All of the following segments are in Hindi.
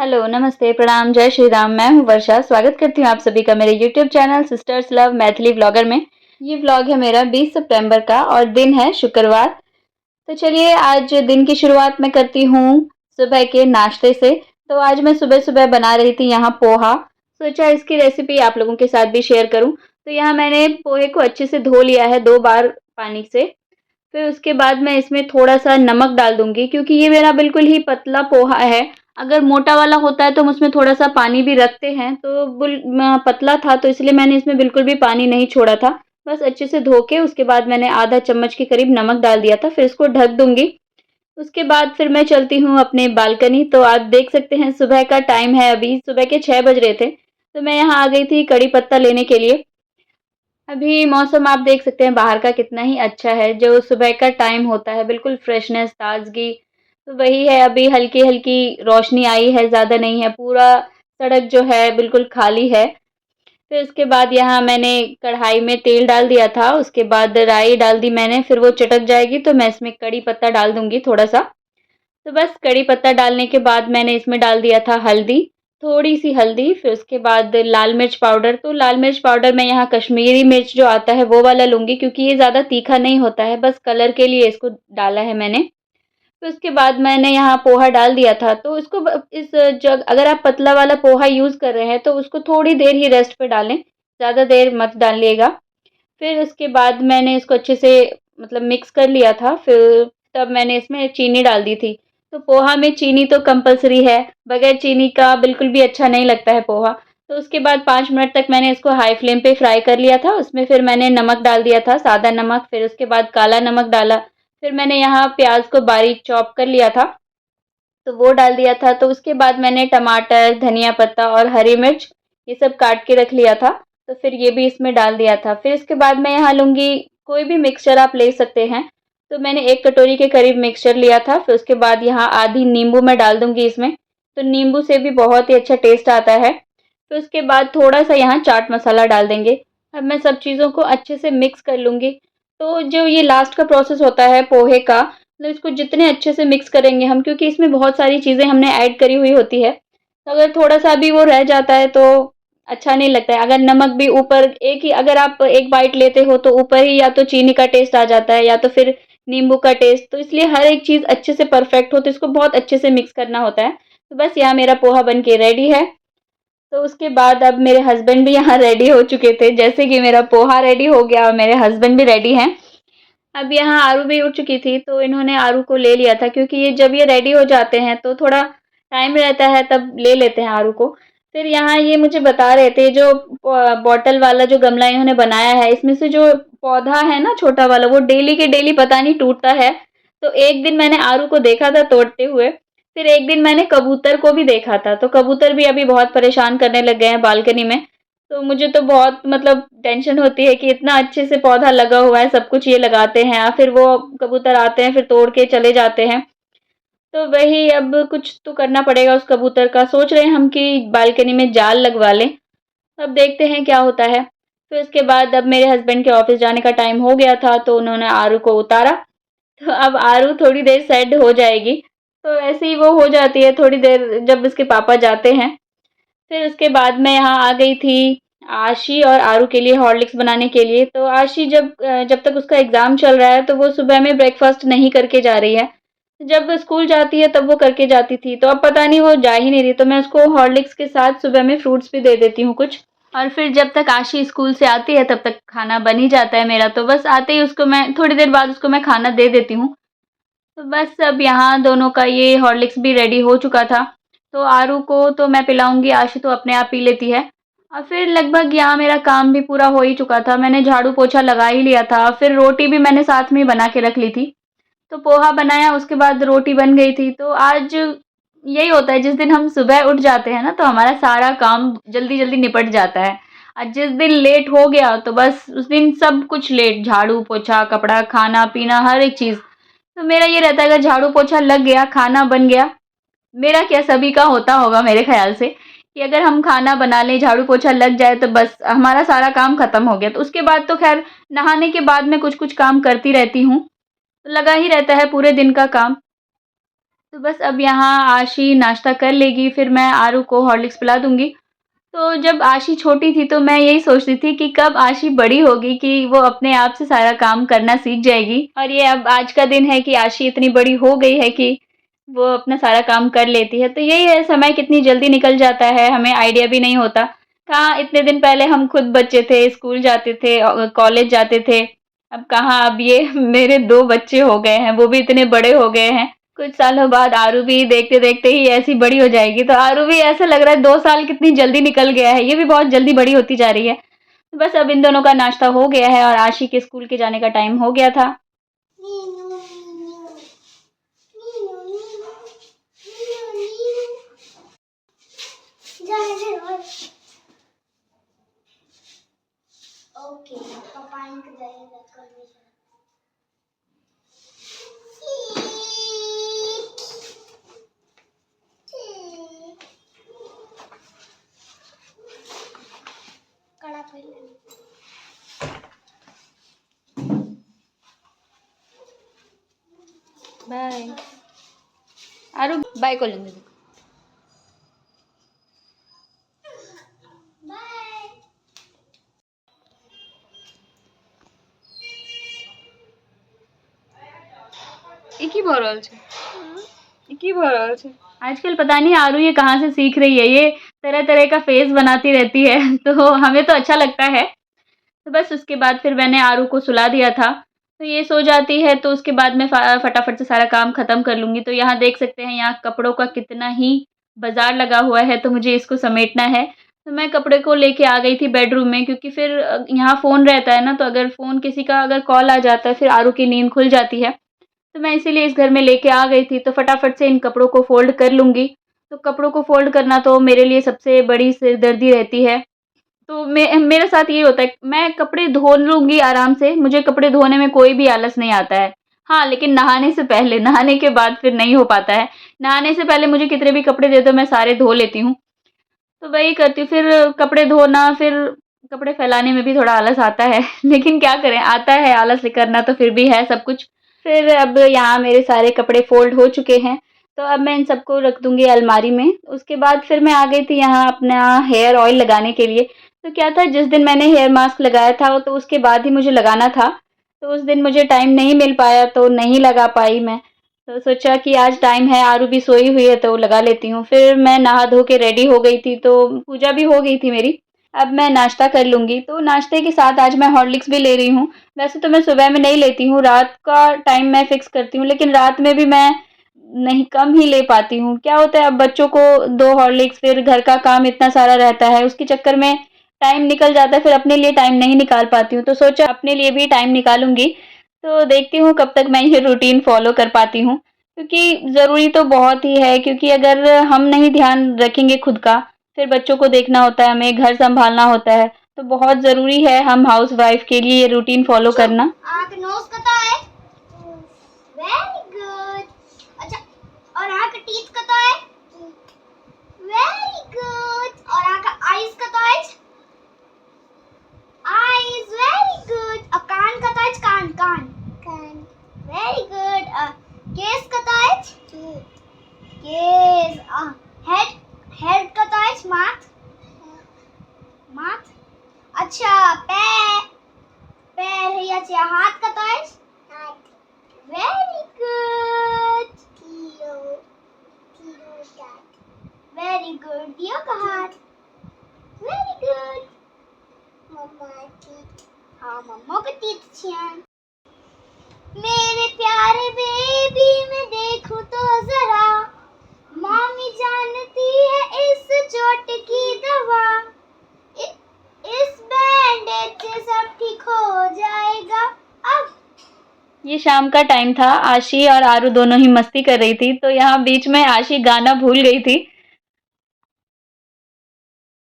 हेलो, नमस्ते, प्रणाम, जय श्री राम। मैं हूँ वर्षा, स्वागत करती हूँ आप सभी का मेरे YouTube channel sisters love Maithili vlogger में। ये व्लॉग है मेरा 20 सितंबर का और दिन है शुक्रवार। तो चलिए आज दिन की शुरुआत मैं करती हूँ सुबह के नाश्ते से। तो आज मैं सुबह-सुबह बना रही थी यहाँ पोहा, सोचा इसकी रेसिपी आप लोगों के साथ भी शेयर करूँ। तो यहाँ मैंने पोहे को अच्छे से धो लिया है 2 बार पानी से। फिर उसके बाद मैं इसमें थोड़ा-सा नमक डाल दूँगी क्योंकि ये मेरा बिल्कुल ही पतला पोहा है। अगर मोटा वाला होता है तो हम उसमें थोड़ा-सा पानी भी रखते हैं, तो पतला था तो इसलिए मैंने इसमें बिल्कुल भी पानी नहीं छोड़ा था। बस अच्छे से धो के उसके बाद मैंने आधा चम्मच के करीब नमक डाल दिया था, फिर इसको ढक दूँगी। उसके बाद फिर मैं चलती हूँ अपने बालकनी, तो आप देख सकते हैं सुबह का टाइम है अभी, सुबह के 6 बज रहे थे। तो मैं यहाँ आ गई थी कड़ी पत्ता लेने के लिए। अभी मौसम आप देख सकते हैं बाहर का कितना ही अच्छा है, जो सुबह का टाइम होता है, बिल्कुल फ्रेशनेस, ताज़गी, तो वही है। अभी हल्की-हल्की रोशनी आई है, ज़्यादा नहीं है, पूरा सड़क जो है बिल्कुल खाली है। फिर उसके बाद यहाँ मैंने कढ़ाई में तेल डाल दिया था, उसके बाद राई डाल दी मैंने, फिर वो चटक जाएगी तो मैं इसमें कड़ी पत्ता डाल दूँगी थोड़ा-सा। तो बस कड़ी पत्ता डालने के बाद मैंने इसमें डाल दिया था हल्दी, थोड़ी-सी हल्दी, फिर उसके बाद लाल मिर्च पाउडर। तो लाल मिर्च पाउडर मैं यहाँ कश्मीरी मिर्च जो आता है वो वाला लूँगी क्योंकि ये ज़्यादा तीखा नहीं होता है, बस कलर के लिए इसको डाला है मैंने। फिर उसके बाद मैंने यहाँ पोहा डाल दिया था, तो इसको इस जग अगर आप पतला वाला पोहा यूज़ कर रहे हैं तो उसको थोड़ी देर ही रेस्ट पे डालें, ज़्यादा देर मत डालिएगा। फिर उसके बाद मैंने इसको अच्छे से मतलब मिक्स कर लिया था, फिर तब मैंने इसमें चीनी डाल दी थी। तो पोहा में चीनी तो कंपल्सरी है, बगैर चीनी का बिल्कुल भी अच्छा नहीं लगता है पोहा। तो उसके बाद 5 मिनट तक मैंने इसको हाई फ्लेम पे फ्राई कर लिया था, उसमें फिर मैंने नमक डाल दिया था, सादा नमक, फिर उसके बाद काला नमक डाला। फिर मैंने यहाँ प्याज़ को बारीक चॉप कर लिया था, तो वो डाल दिया था। तो उसके बाद मैंने टमाटर, धनिया पत्ता और हरी मिर्च ये सब काट के रख लिया था, तो फिर ये भी इसमें डाल दिया था। फिर इसके बाद मैं यहाँ लूँगी कोई भी मिक्सचर आप ले सकते हैं, तो मैंने 1 कटोरी के करीब मिक्सचर लिया था। फिर उसके बाद यहाँ आधी नींबू मैं डाल दूँगी इसमें, तो नींबू से भी बहुत ही अच्छा टेस्ट आता है। फिर उसके बाद थोड़ा-सा यहाँ चाट मसाला डाल देंगे। अब मैं सब चीज़ों को अच्छे से मिक्स कर लूँगी। तो जो ये लास्ट का प्रोसेस होता है पोहे का, मतलब इसको जितने अच्छे से मिक्स करेंगे हम, क्योंकि इसमें बहुत सारी चीज़ें हमने ऐड करी हुई होती है, तो अगर थोड़ा-सा भी वो रह जाता है तो अच्छा नहीं लगता है। अगर नमक भी ऊपर एक ही अगर आप एक बाइट लेते हो तो ऊपर ही या तो चीनी का टेस्ट आ जाता है या तो फिर नींबू का टेस्ट, तो इसलिए हर एक चीज़ अच्छे से परफेक्ट हो तो इसको बहुत अच्छे से मिक्स करना होता है। तो बस यहाँ मेरा पोहा बन के रेडी है। तो उसके बाद अब मेरे हस्बैंड भी यहाँ रेडी हो चुके थे। जैसे कि मेरा पोहा रेडी हो गया और मेरे हस्बैंड भी रेडी हैं। अब यहाँ आरू भी उड़ चुकी थी, तो इन्होंने आरू को ले लिया था क्योंकि ये जब ये रेडी हो जाते हैं तो थोड़ा टाइम रहता है, तब ले लेते हैं आरू को। फिर यहाँ ये मुझे बता रहे थे जो बॉटल वाला जो गमला इन्होंने बनाया है, इसमें से जो पौधा है ना छोटा वाला, वो डेली के डेली पता नहीं टूटता है। तो एक दिन मैंने आरू को देखा था तोड़ते हुए, फिर एक दिन मैंने कबूतर को भी देखा था, तो कबूतर भी अभी बहुत परेशान करने लग गए हैं बालकनी में। तो मुझे तो बहुत मतलब टेंशन होती है कि इतना अच्छे से पौधा लगा हुआ है, सब कुछ ये लगाते हैं और फिर वो कबूतर आते हैं, फिर तोड़ के चले जाते हैं। तो वही अब कुछ तो करना पड़ेगा उस कबूतर का। सोच रहे हैं हम कि बालकनी में जाल लगवा लें, अब देखते हैं क्या होता है। फिर उसके बाद अब मेरे हस्बैंड के ऑफ़िस जाने का टाइम हो गया था, तो उन्होंने आरू को उतारा। तो अब आरू थोड़ी देर सेट हो जाएगी, तो ऐसे ही वो हो जाती है थोड़ी देर जब उसके पापा जाते हैं। फिर उसके बाद मैं यहाँ आ गई थी आशी और आरू के लिए हॉर्लिक्स बनाने के लिए। तो आशी जब तक उसका एग्ज़ाम चल रहा है तो वो सुबह में ब्रेकफ़ास्ट नहीं करके जा रही है। जब स्कूल जाती है तब वो करके जाती थी, तो अब पता नहीं वो जा ही नहीं रही, तो मैं उसको हॉर्लिक्स के साथ सुबह में फ्रूट्स भी दे देती हूँ कुछ। और फिर जब तक आशी स्कूल से आती है तब तक खाना बन ही जाता है मेरा, तो बस आते ही उसको मैं थोड़ी देर बाद उसको मैं खाना दे देती हूँ। तो बस अब यहाँ दोनों का ये हॉर्लिक्स भी रेडी हो चुका था। तो आरू को तो मैं पिलाऊँगी, आशी तो अपने आप पी लेती है। और फिर लगभग यहाँ मेरा काम भी पूरा हो ही चुका था। मैंने झाड़ू-पोछा लगा ही लिया था, फिर रोटी भी मैंने साथ में ही बना के रख ली थी। तो पोहा बनाया, उसके बाद रोटी बन गई थी। तो आज यही होता है, जिस दिन हम सुबह उठ जाते हैं ना तो हमारा सारा काम जल्दी-जल्दी निपट जाता है। और जिस दिन लेट हो गया तो बस उस दिन सब कुछ लेट, झाड़ू-पोछा, कपड़ा, खाना-पीना हर एक चीज़। तो मेरा ये रहता है अगर झाड़ू-पोछा लग गया, खाना बन गया, मेरा क्या सभी का होता होगा मेरे ख़्याल से कि अगर हम खाना बना लें, झाड़ू-पोछा लग जाए तो बस हमारा सारा काम ख़त्म हो गया। तो उसके बाद तो ख़ैर नहाने के बाद मैं कुछ-कुछ काम करती रहती हूँ, तो लगा ही रहता है पूरे दिन का काम। तो बस अब यहाँ आशी नाश्ता कर लेगी, फिर मैं आरू को हॉर्लिक्स पिला दूँगी। तो जब आशी छोटी थी तो मैं यही सोचती थी कि कब आशी बड़ी होगी कि वो अपने आप से सारा काम करना सीख जाएगी, और ये अब आज का दिन है कि आशी इतनी बड़ी हो गई है कि वो अपना सारा काम कर लेती है। तो यही है, समय कितनी जल्दी निकल जाता है, हमें आइडिया भी नहीं होता। कहाँ इतने दिन पहले हम खुद बच्चे थे, स्कूल जाते थे, कॉलेज जाते थे। अब कहाँ, अब ये मेरे 2 बच्चे हो गए हैं, वो भी इतने बड़े हो गए हैं। कुछ सालों बाद आरू भी देखते-देखते ही ऐसी बड़ी हो जाएगी। तो आरू भी ऐसा लग रहा है 2 साल कितनी जल्दी निकल गया है, ये भी बहुत जल्दी बड़ी होती जा रही है। तो बस अब इन दोनों का नाश्ता हो गया है और आशी के स्कूल के जाने का टाइम हो गया था। ओके, पापा इनके जाएगा करने। कड़ा पहले बाय। आरू बाय को लेंगे। बाय। की भऽ रहल छै? की भऽ रहल छै? आजकल पता नहीं आरू ये कहाँ से सीख रही है, ये तरह-तरह का फेस बनाती रहती है तो हमें तो अच्छा लगता है। तो बस उसके बाद फिर मैंने आरू को सुला दिया था, तो ये सो जाती है तो उसके बाद मैं फटाफट से सारा काम ख़त्म कर लूँगी। तो यहाँ देख सकते हैं, यहाँ कपड़ों का कितना ही बाज़ार लगा हुआ है, तो मुझे इसको समेटना है। तो मैं कपड़े को लेके आ गई थी बेडरूम में, क्योंकि फिर यहाँ फ़ोन रहता है ना, तो अगर फ़ोन किसी का अगर कॉल आ जाता है, फिर आरू की नींद खुल जाती है। तो मैं इसीलिए इस घर में लेके आ गई थी, तो फटाफट से इन कपड़ों को फ़ोल्ड कर लूँगी। तो कपड़ों को फ़ोल्ड करना तो मेरे लिए सबसे बड़ी सिरदर्दी रहती है। तो मेरे साथ ये होता है, मैं कपड़े धो लूँगी आराम से, मुझे कपड़े धोने में कोई भी आलस नहीं आता है। हाँ, लेकिन नहाने से पहले, नहाने के बाद फिर नहीं हो पाता है। नहाने से पहले मुझे कितने भी कपड़े दे दो, मैं सारे धो लेती हूँ। तो वही करती हूँ, फिर कपड़े धोना, फिर कपड़े फैलाने में भी थोड़ा आलस आता है लेकिन क्या करें, आता है आलस करना, तो फिर भी है सब कुछ। फिर अब यहाँ मेरे सारे कपड़े फ़ोल्ड हो चुके हैं, तो अब मैं इन सबको रख दूँगी अलमारी में। उसके बाद फिर मैं आ गई थी यहाँ अपना हेयर ऑयल लगाने के लिए। तो क्या था, जिस दिन मैंने हेयर मास्क लगाया था तो उसके बाद ही मुझे लगाना था। तो उस दिन मुझे टाइम नहीं मिल पाया, तो नहीं लगा पाई मैं। तो सोचा कि आज टाइम है, आरू भी सोई हुई है तो लगा लेती हूँ। फिर मैं नहा धो के रेडी हो गई थी, तो पूजा भी हो गई थी मेरी। अब मैं नाश्ता कर लूँगी, तो नाश्ते के साथ आज मैं हॉर्लिक्स भी ले रही हूँ। वैसे तो मैं सुबह में नहीं लेती हूँ, रात का टाइम मैं फ़िक्स करती हूँ, लेकिन रात में भी मैं नहीं, कम ही ले पाती हूँ। क्या होता है, अब बच्चों को 2 हॉर्लिक्स, फिर घर का काम इतना सारा रहता है, उसके चक्कर में टाइम निकल जाता है, फिर अपने लिए टाइम नहीं निकाल पाती हूँ। तो सोचा अपने लिए भी टाइम निकालूँगी। तो देखती हूँ कब तक मैं ये रूटीन फ़ॉलो कर पाती हूँ, क्योंकि ज़रूरी तो बहुत ही है, क्योंकि अगर हम नहीं ध्यान रखेंगे खुद का, फिर बच्चों को देखना होता है, हमें घर सँभालना होता है, तो बहुत ज़रूरी है हम हाउसवाइफ़ के लिए ये रूटीन फ़ॉलो करना। आँख नोज कता है? Very good. अच्छा, और आँख टीथ कता है? Very good. और आँख आईज कता है? Eyes, very good. अब कान कता है? कान कान कान, वेरी गुड। केस कता है? केस। हेड हेड कता है? माथ माथ। अच्छा, पैर पैर है या क्या? हाथ कता है? हाथ, वेरी गुड। Very good. दियो का हाथ, वेरी गुड। मम्मा टीथ, हाँ मम्मा के टीथ छियन। मेरे प्यारे बेबी, मैं देखूं तो जरा, मम्मी जानती है इस चोट की दवा। इस बैंडेज से सब ठीक हो जाएगा। अब ये शाम का टाइम था, आशी और आरू दोनों ही मस्ती कर रही थी, तो यहाँ बीच में आशी गाना भूल गई थी।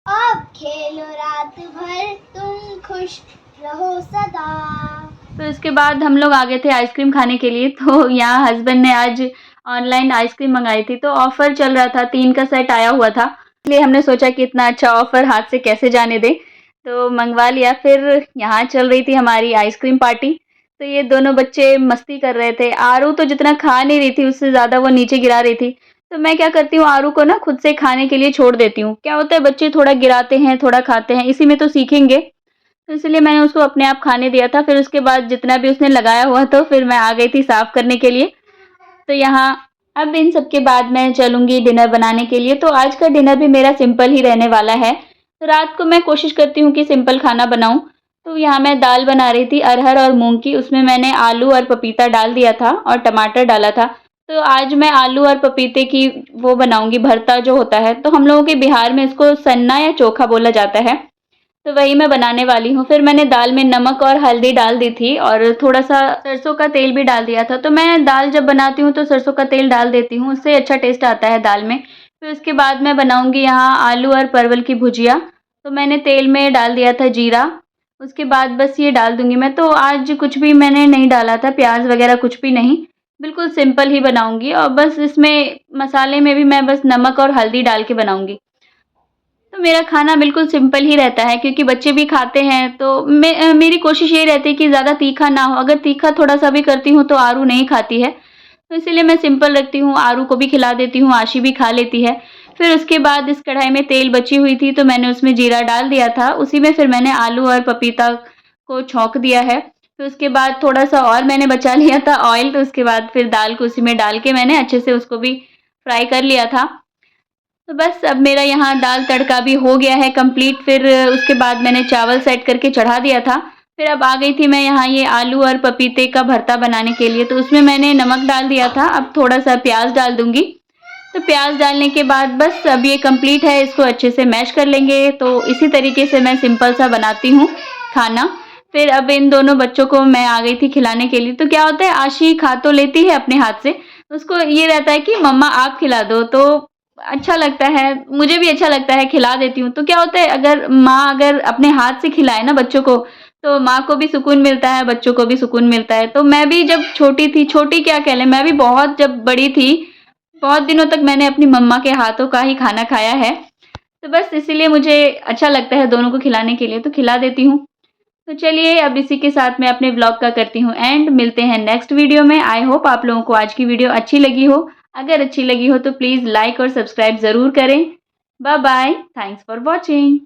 अब खेलो रात भर, तुम खुश रहो सदा। तो इसके बाद हम लोग आ गए थे आइसक्रीम खाने के लिए। तो यहाँ हस्बैंड ने आज ऑनलाइन आइसक्रीम मंगाई थी, तो ऑफ़र चल रहा था, 3 का सेट आया हुआ था, इसलिए हमने सोचा कि इतना अच्छा ऑफ़र हाथ से कैसे जाने दें, तो मंगवा लिया। फिर यहाँ चल रही थी हमारी आइसक्रीम पार्टी। तो ये दोनों बच्चे मस्ती कर रहे थे। आरू तो जितना खा नहीं रही थी, उससे ज़्यादा वो नीचे गिरा रही थी। तो मैं क्या करती हूँ, आरू को ना खुद से खाने के लिए छोड़ देती हूँ। क्या होता है, बच्चे थोड़ा गिराते हैं, थोड़ा खाते हैं, इसी में तो सीखेंगे। तो इसलिए मैंने उसको अपने आप खाने दिया था। फिर उसके बाद जितना भी उसने लगाया हुआ तो फिर मैं आ गई थी साफ़ करने के लिए। तो यहाँ अब इन सब के बाद मैं चलूँगी डिनर बनाने के लिए। तो आज का डिनर भी मेरा सिंपल ही रहने वाला है। तो रात को मैं कोशिश करती हूँ कि सिंपल खाना बनाऊँ। तो यहाँ मैं दाल बना रही थी अरहर और मूँग की। उसमें मैंने आलू और पपीता डाल दिया था और टमाटर डाला था। तो आज मैं आलू और पपीते की वो बनाऊँगी, भरता जो होता है। तो हम लोगों के बिहार में इसको सन्ना या चोखा बोला जाता है। तो वही मैं बनाने वाली हूँ। फिर मैंने दाल में नमक और हल्दी डाल दी थी और थोड़ा-सा सरसों का तेल भी डाल दिया था। तो मैं दाल जब बनाती हूँ तो सरसों का तेल डाल देती हूँ, उससे अच्छा टेस्ट आता है दाल में। फिर उसके बाद मैं बनाऊँगी यहाँ आलू और परवल की भुजिया। तो मैंने तेल में डाल दिया था जीरा, उसके बाद बस ये डाल दूँगी मैं। तो आज कुछ भी मैंने नहीं डाला था, प्याज़ वग़ैरह कुछ भी नहीं, बिल्कुल सिंपल ही बनाऊँगी और बस इसमें मसाले में भी मैं बस नमक और हल्दी डाल के बनाऊँगी। तो मेरा खाना बिल्कुल सिंपल ही रहता है क्योंकि बच्चे भी खाते हैं। तो मेरी कोशिश ये रहती है कि ज़्यादा तीखा ना हो। अगर तीखा थोड़ा-सा भी करती हूँ तो आरू नहीं खाती है। तो इसीलिए मैं सिंपल रखती हूँ, आरू को भी खिला देती हूँ, आशी भी खा लेती है। फिर उसके बाद इस कढ़ाई में तेल बची हुई थी तो मैंने उसमें जीरा डाल दिया था। उसी में फिर मैंने आलू और पपीता को छौंक दिया है। फिर उसके बाद थोड़ा-सा और मैंने बचा लिया था ऑयल, तो उसके बाद फिर दाल को उसी में डाल के मैंने अच्छे से उसको भी फ्राई कर लिया था। तो बस अब मेरा यहाँ दाल तड़का भी हो गया है कंप्लीट। फिर उसके बाद मैंने चावल सेट करके चढ़ा दिया था। फिर अब आ गई थी मैं यहाँ ये आलू और पपीते का भरता बनाने के लिए। तो उसमें मैंने नमक डाल दिया था, अब थोड़ा-सा प्याज़ डाल दूँगी। तो प्याज़ डालने के बाद बस अब ये कंप्लीट है, इसको अच्छे से मैश कर लेंगे। तो इसी तरीके से मैं सिंपल सा बनाती हूँ खाना। फिर अब इन दोनों बच्चों को मैं आ गई थी खिलाने के लिए। तो क्या होता है, आशी खा तो लेती है अपने हाथ से, उसको ये रहता है कि मम्मा आप खिला दो। तो अच्छा लगता है, मुझे भी अच्छा लगता है, खिला देती हूँ। तो क्या होता है, अगर माँ अगर अपने हाथ से खिलाए ना बच्चों को, तो माँ को भी सुकून मिलता है, बच्चों को भी सुकून मिलता है। तो मैं भी जब छोटी थी, छोटी क्या कह लें, मैं भी बहुत जब बड़ी थी, बहुत दिनों तक मैंने अपनी मम्मा के हाथों का ही खाना खाया है। तो बस इसीलिए मुझे अच्छा लगता है दोनों को खिलाने के लिए, तो खिला देती हूँ। तो चलिए अब इसी के साथ मैं अपने व्लॉग का करती हूँ एंड, मिलते हैं नेक्स्ट वीडियो में। आई होप आप लोगों को आज की वीडियो अच्छी लगी हो। अगर अच्छी लगी हो तो प्लीज़ लाइक और सब्सक्राइब ज़रूर करें। Bye bye, thanks for watching.